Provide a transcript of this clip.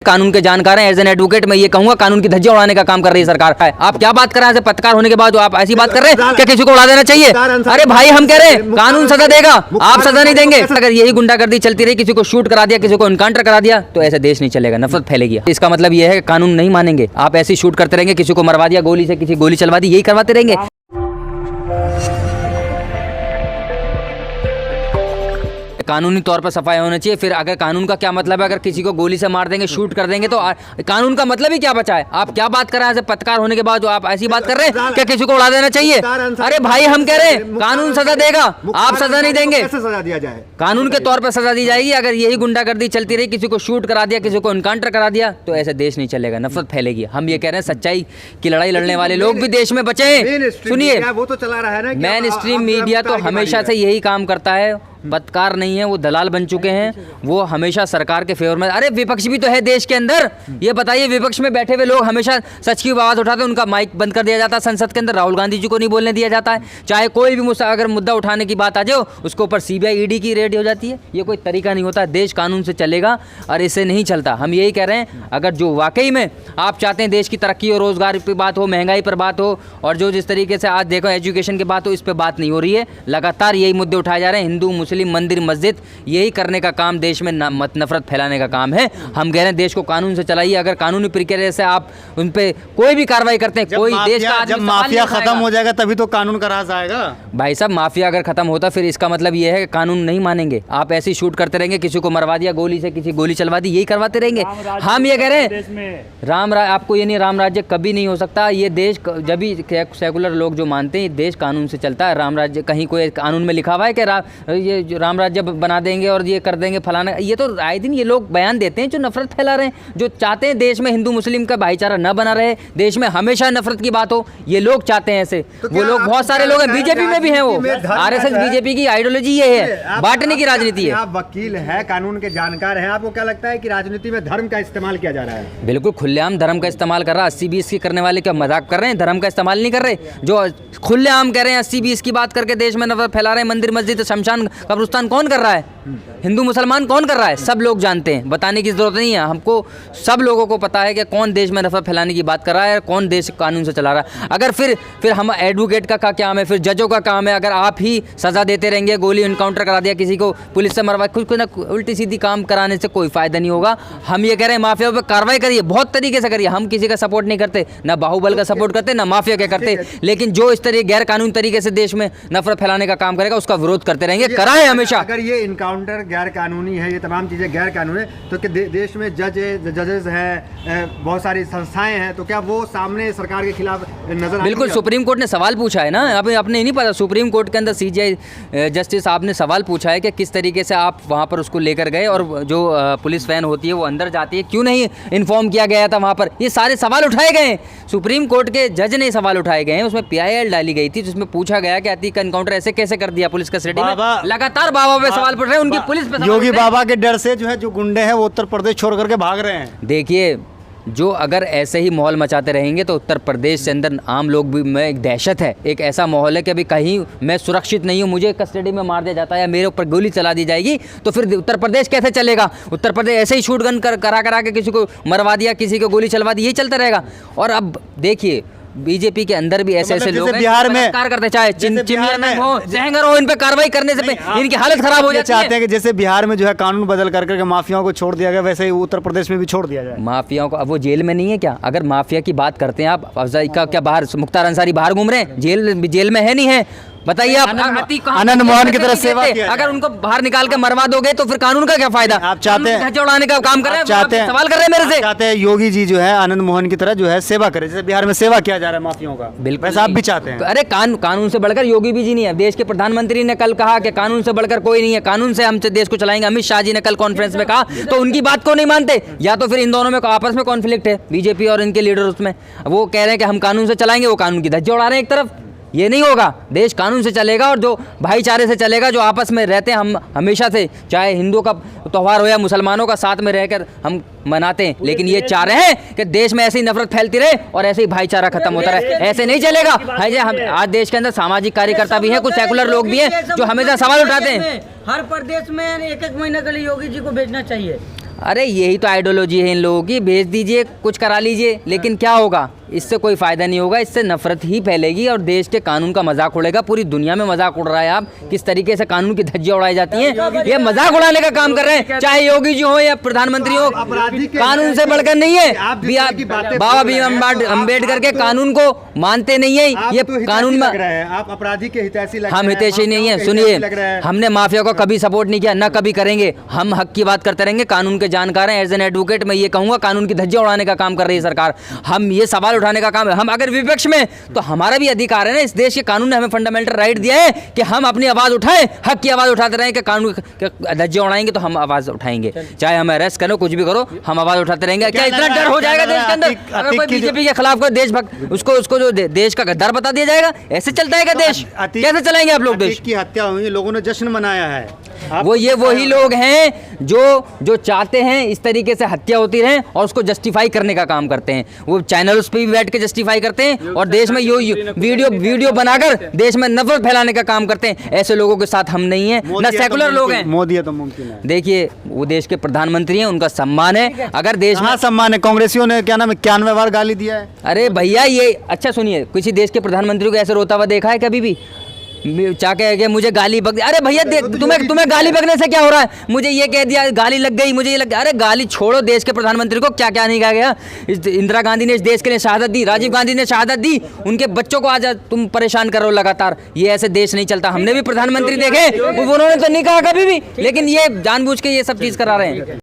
कानून के जानकार हैं। एज एन एडवोकेट मैं ये कहूंगा कानून की धज्जियां उड़ाने का काम कर रही है सरकार। आप क्या बात कर रहे हैं? पत्रकार होने के बाद आप ऐसी बात कर रहे हैं क्या किसी को उड़ा देना चाहिए? अरे भाई हम कह रहे हैं कानून सजा देगा, आप सजा नहीं देंगे। अगर यही गुंडागर्दी चलती रही, किसी को शूट करा दिया, किसी को एनकाउंटर करा दिया, तो ऐसे देश नहीं चलेगा, नफरत फैलेगी। इसका मतलब ये है कि कानून नहीं मानेंगे, आप ऐसे शूट करते रहेंगे, किसी को मरवा दिया गोली से, किसी गोली चलवा दी, यही करवाते रहेंगे। कानूनी तौर पर सफाई होना चाहिए। फिर अगर कानून का क्या मतलब है? अगर किसी को गोली से मार देंगे, शूट कर देंगे, तो कानून का मतलब ही क्या बचा है? आप क्या बात कर रहे हैं? पत्रकार होने के बाद आप ऐसी बात कर रहे हैं क्या किसी को उड़ा देना चाहिए? अरे भाई हम कह रहे हैं कानून सजा देगा, आप सजा नहीं देंगे। कैसे सजा दिया जाए? कानून के तौर पर सजा दी जाएगी। अगर यही गुंडागर्दी चलती रही, किसी को शूट करा दिया, किसी को एनकाउंटर करा दिया, तो ऐसे देश नहीं चलेगा, नफरत फैलेगी। हम ये कह रहे हैं सच्चाई की लड़ाई लड़ने वाले लोग भी देश में बचे। सुनिए, वो तो चला रहा है ना, मेन स्ट्रीम मीडिया तो हमेशा से यही काम करता है। पत्रकार नहीं है, वो दलाल बन चुके हैं, वो हमेशा सरकार के फेवर में। अरे विपक्ष भी तो है देश के अंदर, ये बताइए, विपक्ष में बैठे हुए लोग हमेशा सच की आवाज़ उठाते हैं, उनका माइक बंद कर दिया जाता है संसद के अंदर। राहुल गांधी जी को नहीं बोलने दिया जाता है। चाहे कोई भी अगर मुद्दा उठाने की बात आ जाओ, उसके ऊपर सीबीआई ईडी की रेड हो जाती है। ये कोई तरीका नहीं होता। देश कानून से चलेगा और इससे नहीं चलता। हम यही कह रहे हैं, अगर जो वाकई में आप चाहते हैं देश की तरक्की और रोजगार पर बात हो, महंगाई पर बात हो, और जो जिस तरीके से आज देखो एजुकेशन की बात हो, इस पर बात नहीं हो रही है। लगातार यही मुद्दे उठाए जा रहे हैं, हिंदू मुस्लिम मंदिर मस्जिद, यही करने का काम देश में नफरत फैलाने का काम है। हम कह रहे हैं देश को कानून से चलाइए। अगर कानूनी प्रक्रिया से आप उन पे कोई भी कार्रवाई करते हैं, कोई देश का जब माफिया खत्म हो जाएगा तभी तो कानून का राज आएगा। भाई साहब, माफिया अगर खत्म होता फिर इसका मतलब ये है कि कानून नहीं मानेंगे। आप ऐसे शूट करते रहेंगे, किसी को मरवा दिया गोली से, किसी गोली चलवा दी, यही करवाते रहेंगे। हम ये कह रहे हैं आपको ये नहीं, राम राज्य कभी नहीं हो सकता। ये देश जब भी सेकुलर लोग जो मानते हैं देश कानून से चलता है। राम राज्य कहीं कोई कानून में लिखा हुआ है कि ये राम राज्य बना देंगे और ये कर देंगे फलाना? ये तो आए दिन ये लोग बयान देते हैं जो नफरत फैला रहे हैं, जो चाहते हैं देश में हिंदू मुस्लिम का भाईचारा न बना रहे, देश में हमेशा नफरत की बात हो। ये लोग चाहते हैं ऐसे। तो वो लोग बहुत सारे लोग हैं, बीजेपी में भी हैं, वो आरएसएस बीजेपी की आइडियोलॉजी ये है, बांटने की राजनीति है। आप वकील है, कानून के जानकार हैं, आपको क्या लगता है कि राजनीति में धर्म का इस्तेमाल किया जा रहा है? बिल्कुल खुलेआम धर्म का इस्तेमाल कर रहा है। 80-20 की करने वाले क्या मजाक कर रहे हैं? धर्म का इस्तेमाल नहीं कर रहे, जो खुलेआम कह रहे हैं 80-20 की बात करके देश में नफरत फैला रहे हैं। मंदिर मस्जिद शमशान कब्रिस्तान कौन कर रहा है? हिंदू मुसलमान कौन कर रहा है? सब लोग जानते हैं, बताने की जरूरत नहीं है हमको। सब लोगों को पता है कि कौन देश में नफरत फैलाने की बात कर रहा है, कौन देश कानून से चला रहा है। अगर फिर हम एडवोकेट का काम है, फिर जजों का काम है। अगर आप ही सजा देते रहेंगे, गोली एनकाउंटर करा दिया, किसी को पुलिस से मरवा, कुछ ना उल्टी सीधी काम कराने से कोई फायदा नहीं होगा। हम ये कह रहे हैं माफिया पर कार्रवाई करिए, बहुत तरीके से करिए। हम किसी का सपोर्ट नहीं करते, ना बाहुबल का सपोर्ट करते, ना माफिया का करते, लेकिन जो इस तरह गैर कानूनी तरीके से देश में नफरत फैलाने का काम करेगा उसका विरोध करते रहेंगे, कराएं हमेशा। अगर ये इनकाउंटर गैर कानूनी है, ये तमाम चीजें गैर कानूनी है, तो देश में जजेस हैं, बहुत सारी संस्थाएं हैं, तो क्या वो सामने सरकार के खिलाफ नजर? बिल्कुल, सुप्रीम कोर्ट ने सवाल पूछा है ना, आपने नहीं पता? सुप्रीम कोर्ट के अंदर सीजीआई जस्टिस साहब ने सवाल पूछा है कि किस तरीके से आप वहाँ पर उसको लेकर गए, और जो पुलिस वैन होती है वो अंदर जाती है, क्यों नहीं इन्फॉर्म किया गया था वहाँ पर? ये सारे सवाल उठाए गए हैं, सुप्रीम कोर्ट के जज ने सवाल उठाए गए हैं। उसमें PIL डाली गई थी जिसमें पूछा गया कि अतीक का एनकाउंटर ऐसे कैसे कर दिया पुलिस कस्टडी में। लगातार बाबा पे सवाल पूछ रहे हैं, उनकी पुलिस पे। योगी बाबा के डर से जो है जो गुंडे हैं वो उत्तर प्रदेश छोड़ करके भाग रहे हैं। देखिए, जो अगर ऐसे ही माहौल मचाते रहेंगे तो उत्तर प्रदेश के अंदर आम लोग भी में एक दहशत है, एक ऐसा माहौल है कि अभी कहीं मैं सुरक्षित नहीं हूँ, मुझे कस्टडी में मार दिया जाता है या मेरे ऊपर गोली चला दी जाएगी, तो फिर उत्तर प्रदेश कैसे चलेगा? उत्तर प्रदेश ऐसे ही शूट गन करा के किसी को मरवा दिया, किसी को गोली चलवा दी, यही चलता रहेगा। और अब देखिए बीजेपी के अंदर भी ऐसे ऐसे लोग हैं बिहार में कार करते, चाहे चिमियानंद हो, जहंगर हो, इन पे कार्रवाई करने से इनकी हालत खराब हो जाती है। चाहते हैं कि जैसे बिहार में जो है कानून बदल करके माफियाओं को छोड़ दिया गया, वैसे ही उत्तर प्रदेश में भी छोड़ दिया जाए। माफियाओं को अब वो जेल में नहीं है क्या? अगर माफिया की बात करते हैं आप, अफजाई का क्या बाहर, मुख्तार अंसारी बाहर घूम रहे हैं, जेल में है नहीं है? बताइए आप। आनंद मोहन की तरह सेवा किया, अगर उनको बाहर निकाल के मरवा दोगे तो फिर कानून का क्या फायदा? आप चाहते हैं उड़ाने का काम कर रहे हैं, सवाल कर रहे हैं मेरे से। चाहते हैं योगी जी जो है आनंद मोहन की तरह जो है सेवा करे, जैसे बिहार में सेवा किया जा रहा है माफियाओं का, बिल्कुल वैसे आप भी चाहते हैं। अरे कानून से बढ़कर योगी भी जी नहीं है। देश के प्रधानमंत्री ने कल कहा कि कानून से बढ़कर कोई नहीं है, कानून से हम देश को चलाएंगे। अमित शाह जी ने कल कॉन्फ्रेंस में कहा, तो उनकी बात को नहीं मानते, या तो फिर इन दोनों में आपस में कॉन्फ्लिक्ट है, बीजेपी और इनके लीडर उसमें। वो कह रहे हैं कि हम कानून से चलाएंगे, वो कानून की धज्जियां उड़ा रहे हैं एक तरफ। ये नहीं होगा, देश कानून से चलेगा और जो भाईचारे से चलेगा, जो आपस में रहते हैं। हम हमेशा से, चाहे हिंदुओं का त्यौहार हो या मुसलमानों का, साथ में रहकर हम मनाते हैं, लेकिन ये चाह रहे हैं कि देश में ऐसे ही नफरत फैलती रहे और ऐसे ही भाईचारा खत्म होता रहे। ऐसे नहीं चलेगा। हम आज देश के अंदर सामाजिक कार्यकर्ता भी हैं, कुछ सेकुलर लोग भी हैं जो हमेशा सवाल उठाते हैं। हर प्रदेश में 1-1 महीने के लिए योगी जी को भेजना चाहिए। अरे यही तो आइडियोलॉजी है इन लोगों की, भेज दीजिए कुछ करा लीजिए, लेकिन क्या होगा, इससे कोई फायदा नहीं होगा, इससे नफरत ही फैलेगी और देश के कानून का मजाक उड़ेगा। पूरी दुनिया में मजाक उड़ रहा है। आप किस तरीके से कानून की धज्जियां उड़ाई जाती हैं, ये मजाक उड़ाने का काम कर रहे हैं, चाहे योगी जी हो या प्रधानमंत्री हो। कानून से बढ़कर नहीं है। बाबा भीम अम्बेडकर के कानून को मानते नहीं है, ये कानून में आप अपराधी के हितैषी लग रहे हैं। हम हितैषी नहीं है। सुनिए, हमने माफिया को कभी सपोर्ट नहीं किया, ना कभी करेंगे। हम हक की बात करते रहेंगे, कानून के जानकार हैं। एज एन एडवोकेट मैं ये कहूंगा, कानून की धज्जियां उड़ाने का काम कर रही है सरकार। हम ये सवाल उठाने का काम है। हम अगर विपक्ष में, तो हमारा भी अधिकार है ना, इस देश के कानून ने हमें फंडामेंटल राइट दिया है कि हम अपनी आवाज उठाएं, हक की आवाज उठाते रहें। कि कानून के धज्जियां उड़ाएंगे तो हम आवाज उठाएंगे, चाहे हमें अरेस्ट करो, कुछ भी करो, हम आवाज उठाते रहेंगे। क्या इतना डर हो जाएगा देश के अंदर? अगर कोई बीजेपी के खिलाफ कोई देशभक्त, उसको जो देश का गद्दार बता दिया जाएगा? ऐसे चलता है क्या देश? कैसे चलाएंगे आप लोग देश? की हत्या हुई, लोगों ने जश्न मनाया है। ये वही लोग हैं जो चाहते हैं इस तरीके से हत्या होती रहे और उसको जस्टिफाई करने का काम करते हैं। वो चैनल्स पे भी बैठ के जस्टिफाई करते हैं और देश में वीडियो बनाकर देश में नफरत फैलाने का काम करते हैं। ऐसे लोगों के साथ हम नहीं है, ना सेकुलर लोग हैं। मोदी है तो मुमकिन है। देखिए, वो देश के प्रधानमंत्री हैं, उनका सम्मान है। अगर देश में सम्मान है, कांग्रेसियों ने क्या नाम 91 बार गाली दिया है। अरे भैया, ये अच्छा सुनिए, किसी देश के प्रधानमंत्री को ऐसे रोता हुआ देखा है कभी भी? चाहे मुझे गाली बक, अरे भैया तुम्हें गाली बकने से क्या हो रहा है? मुझे ये कह दिया, गाली लग गई, मुझे ये लग गया। अरे गाली छोड़ो, देश के प्रधानमंत्री को क्या क्या नहीं कहा गया। इंदिरा गांधी ने इस देश के लिए शहादत दी, राजीव गांधी ने शहादत दी, उनके बच्चों को आज तुम परेशान करो लगातार। ये ऐसे देश नहीं चलता। हमने भी प्रधानमंत्री देखे, उन्होंने तो नहीं कहा कभी भी, लेकिन ये जानबूझ के ये सब चीज करा रहे हैं।